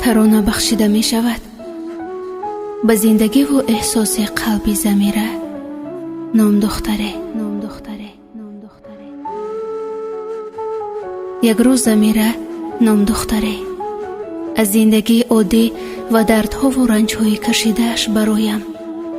тарона бахшида می شود به زندگی و احساس قلبی ضمیره. نام دختره یک روز ضمیره نام دختره از زندگی عادی و دردها و رنج‌های کشیده‌اش برایم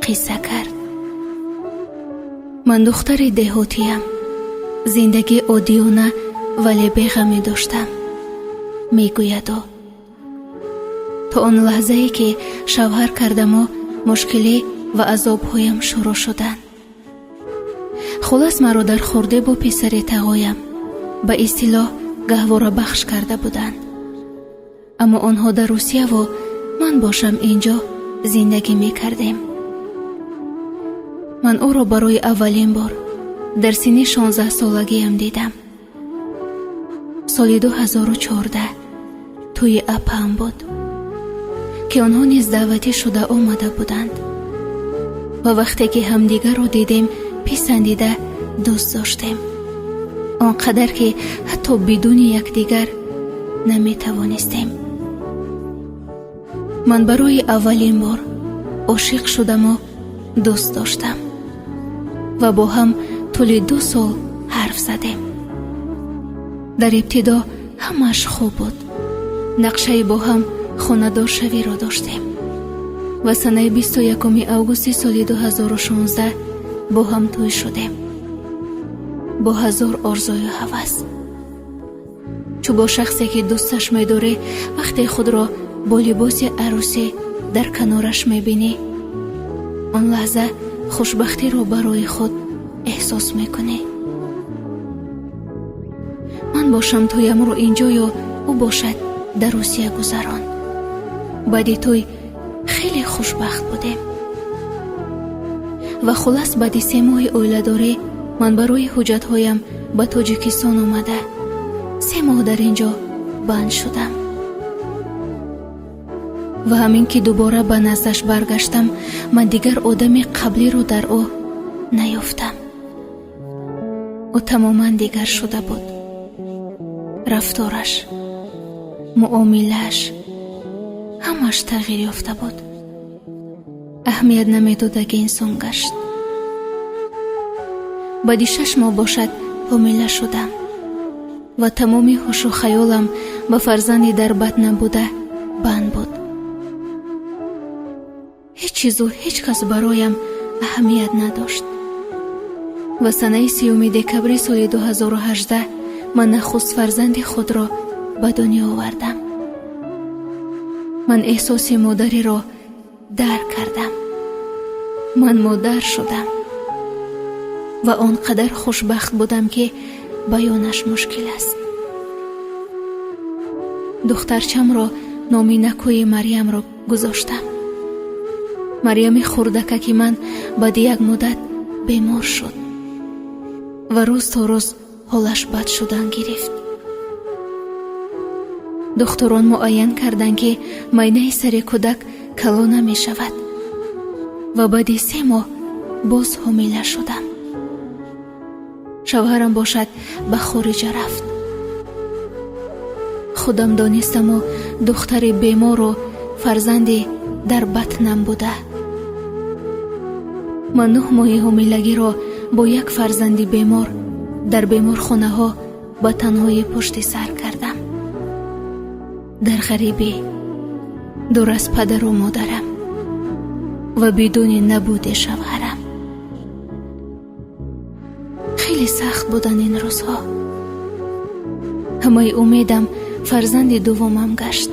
قصه کرد. من دختر دهاتیم، زندگی عادیانه ولی بی‌غمی داشتم. میگوید تا آن لحظه‌ای که شوهر کردم و مشکلی و عذاب‌هایم شروع شدند. خلاص مرا در خورده با پسر تقایم به اصطلاح گهواره بخش کرده بودند. اما آنها در روسیه و من باشم اینجا زندگی می کردیم. من او را برای اولین بار در سن 16 سالگیم دیدم. سال 2014 توی اپام بود که آنها نیز دعوتی شده آمده بودند و وقتی که همدیگر را دیدیم پسندیده دوست داشتیم، آنقدر که حتی بدون یکدیگر نمی توانستیم. من برای اولین بار عاشق شدم و دوست داشتم و با هم طول 2 سال حرف زدیم. در ابتدا همش خوب بود. نقشه با هم خانه‌دار شوی را داشتیم و سنه 21 اوگوست سال 2016 با هم توی شدیم با هزار آرزوی و هوس. چو با شخصی که دوستش می‌داری وقتی خود را با لباس عروسی در کنارش می‌بینی، آن لحظه خوشبختی را برای خود احساس می‌کنی. من باشم تویم رو اینجا یا او باشد در روسیه گذران. بعد توی خیلی خوشبخت بودیم و خلاص بعد 3 ماه اویله‌داری من برای حجت‌هایم به تاجیکستان آمده 3 ماه در اینجا بند شدم و همین که دوباره به نزدش برگشتم من دیگر آدم قبلی رو در او نیافتم. او تماما دیگر شده بود. رفتارش، معامله‌اش، همش تغییر یافته بود. اهمیت نمیداد که انسان گشت. بعد 6 ماه باشد حامله شدم و تمامی هوش و خیالم به فرزندی در بطنم بوده بند بود. هیچ چیز و هیچ کس برایم اهمیت نداشت و سنه 30 دکبر سال 2018 من نخست فرزند خود را به دنیا آوردم. من احساس مادری را درک کردم. من مادر شدم و آنقدر خوشبخت بودم که بیانش مشکل است. دخترچم را نام نکوی مریم را گذاشتم. مریم خردک که من بعد 1 مدت بیمار شد و روز تا روز حالش بد شدن گرفت. دکتران معاین کردند که معاینه سر کودک کلا نمی شود و بعد 3 ماه باز حامله شدم. شوهرم باشد به خارج رفت. خودم دانستم و دختر بیمار و فرزندی در بطنم بوده. من 9 ماه حاملگی را با 1 فرزندی بیمار در بیمارخانه ها با تنهایی پشت سر کردم. در غریبی، دور از پدر و مادرم و بدون نبود شوهرم. خیلی سخت بودن این روزها. همه امیدم فرزند دومم گشت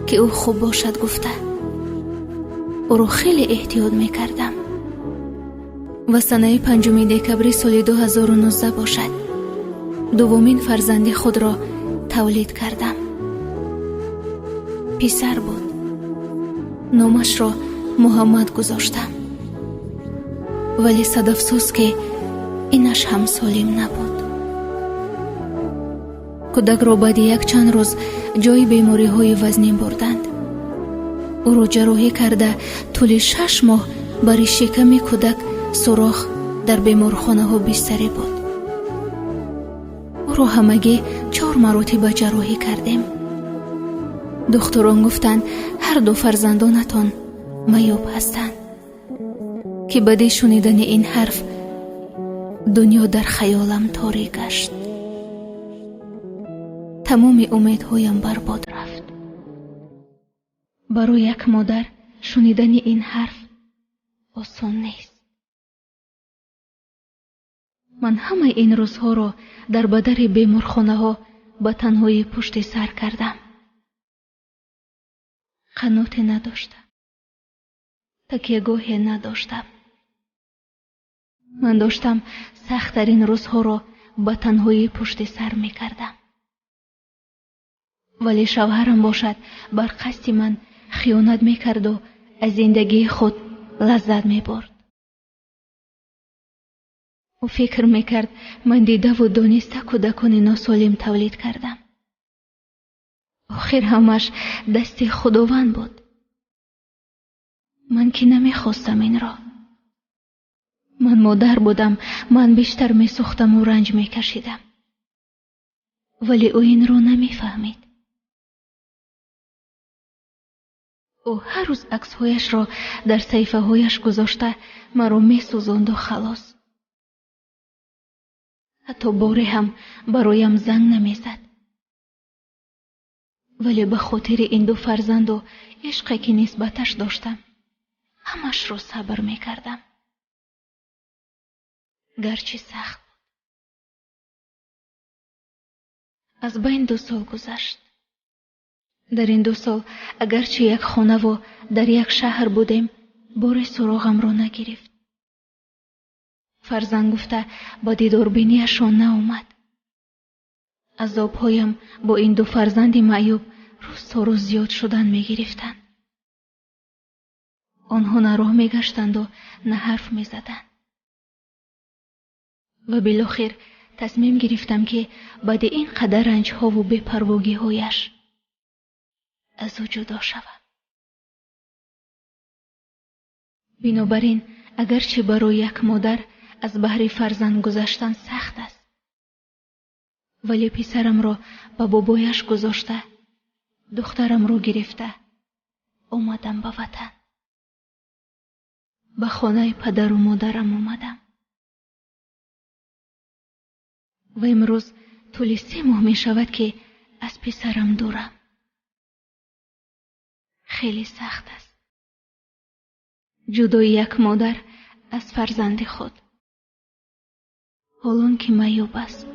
که او خوب باشد گفته. او رو خیلی احتیاط میکردم و سنه 5 دکبر سال 2019 باشد دومین فرزند خود را تولید کردم. پسر بود. نامش را محمد گذاشتم. ولی صد افسوس که اینش هم سالم نبود. کودک را بعد 1 چند روز جای بیماری های وزنی بردند. او را جراحی کرده طول 6 ماه برای شکم کودک سوراخ در بیمارخانه ها بستری بود. او را همگی 4 مراتب جراحی کردیم. دختران گفتند هر دو فرزندانتان معیوب هستند. که بعد شنیدن این حرف دنیا در خیالم تاریک گشت. تمام امیدهایم برباد رفت. برای یک مادر شنیدن این حرف آسان نیست. من همه این روزها را در بدر بیمارخانه ها به تنهایی پشت سر کردم. قناتی نداشتم. تکیه‌گاهی نداشتم. من داشتم سخت‌ترین روزها را به تنهایی پشت سر می کردم. ولی شوهرم باشد بر قصد من خیانت می کرد و از زندگی خود لذت می برد. او فکر می کرد من دیده و دانسته کودکان ناسالم تولید کردم. آخر همش دست خداوند بود. من که نمی خواستم این را. من مادر بودم. من بیشتر می سوختم و رنج می کشیدم. ولی او این را نمی فهمید. او هر روز عکس‌هایش را در صفحه‌هایش گذاشته مرا می سوزاند و خلاص. حتی باری هم برایم زنگ نمی زد. ولی به خاطر این دو فرزند و عشقی که نسبتش داشتم همش رو صبر می کردم. گرچه سخت بود. از بین 2 سال گذشت. در این 2 سال اگرچه یک خانه و در یک شهر بودیم باری سراغم را نگرفت. فرزند گفته با دیداربینیشان نآمد. عذابهایم با این 2 فرزند معیوب روز تا روز زیاد شدن می گرفتند. آنها نه راه می گشتند و نه حرف می زدند. و بالاخره تصمیم گرفتم که بعد این قدر رنجها و بی‌پرواگی هایش از او جدا شوم. بنابراین اگرچه برای یک مادر از بهر فرزند گذشتن سخت است، ولی پسرم را به بابایش گذاشته، دخترم را گرفته آمدم به وطن. به خانه پدر و مادرم آمدم. و امروز طول 3 ماه می شود که از پسرم دورم. خیلی سخت است. جدای یک مادر از فرزند خود. حالان که معیوب است.